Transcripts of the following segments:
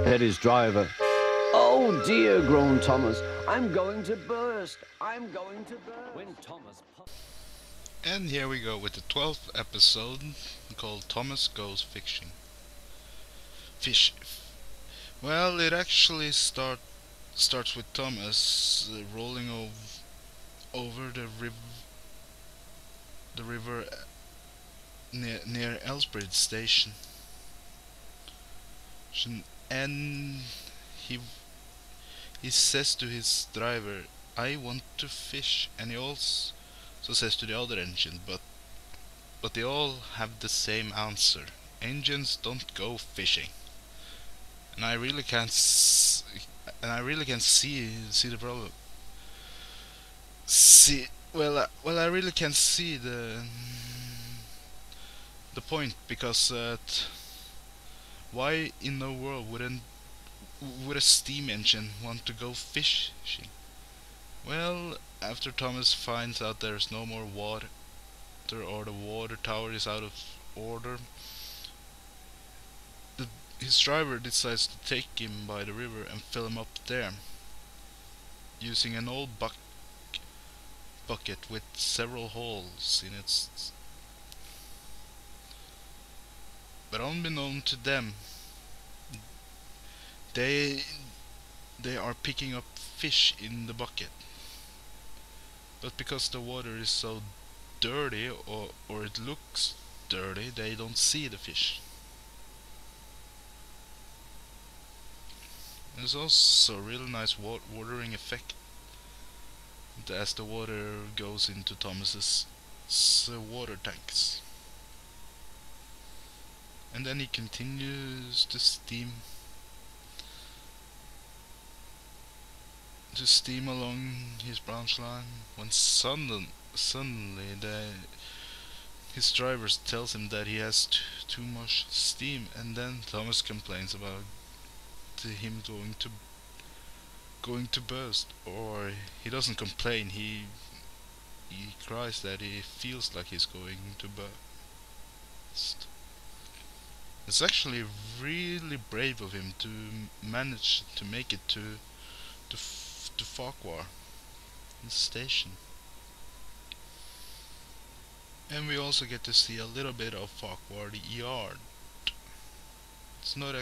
Hit his driver. "Oh dear," groaned Thomas. "I'm going to burst. I'm going to burst." When Thomas... And here we go with the 12th episode called Thomas Goes Fishing. Fish. Well, it actually starts with Thomas rolling over the river near Elsbridge Station, and he he says to his driver, "I want to fish," and he also says to the other engine, but they all have the same answer: engines don't go fishing. And I really can't see the problem. I really can't see the point, because why in the world would a steam engine want to go fishing? Well, after Thomas finds out there's no more water, or the water tower is out of order, his driver decides to take him by the river and fill him up there, using an old bucket with several holes in it. But unbeknown to them, they are picking up fish in the bucket. But because the water is so dirty, or it looks dirty, they don't see the fish. There's also a really nice watering effect as the water goes into Thomas's water tanks. And then he continues to steam along his branch line, when suddenly his driver tells him that he has too much steam, and then Thomas complains about him going to burst. Or he doesn't complain, he cries that he feels like he's going to burst. It's actually really brave of him to manage to make it to Farquhar station. And we also get to see a little bit of Farquhar yard. It's not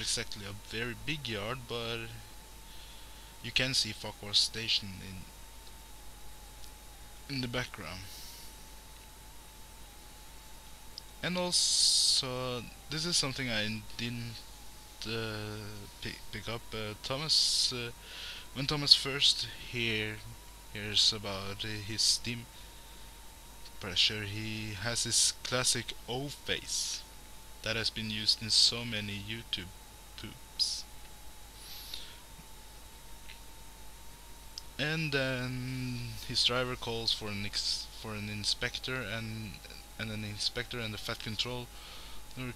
exactly a very big yard, but you can see Farquhar station in the background. And also, this is something I didn't pick up. When Thomas first hears about his steam pressure, he has his classic O face that has been used in so many YouTube poops. And then his driver calls for an inspector, and an inspector and the Fat Controller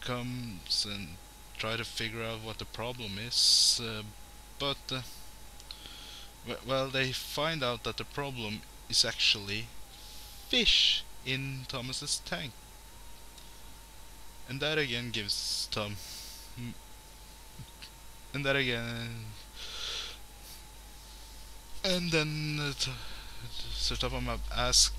comes and try to figure out what the problem is. Well, they find out that the problem is actually fish in Thomas's tank, and that again gives Tom. And that again. And then Sir Topham asks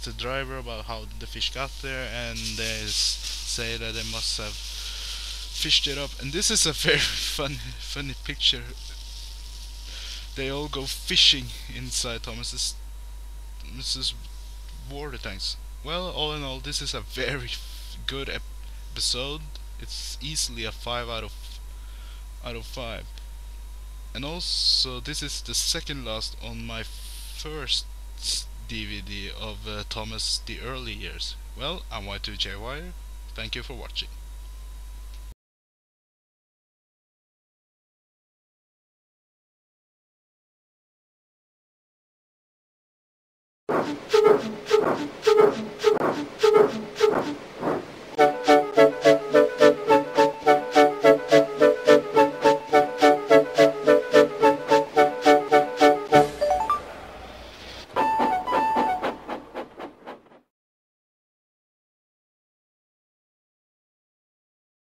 the driver about how the fish got there, and they say that they must have fished it up. And this is a very funny picture. They all go fishing inside Thomas's water tanks. Well, all in all, this is a very good episode. It's easily a 5 out of 5. And also, this is the second last on my first DVD of Thomas the early years. Well, I'm Y2J Wire. Thank you for watching.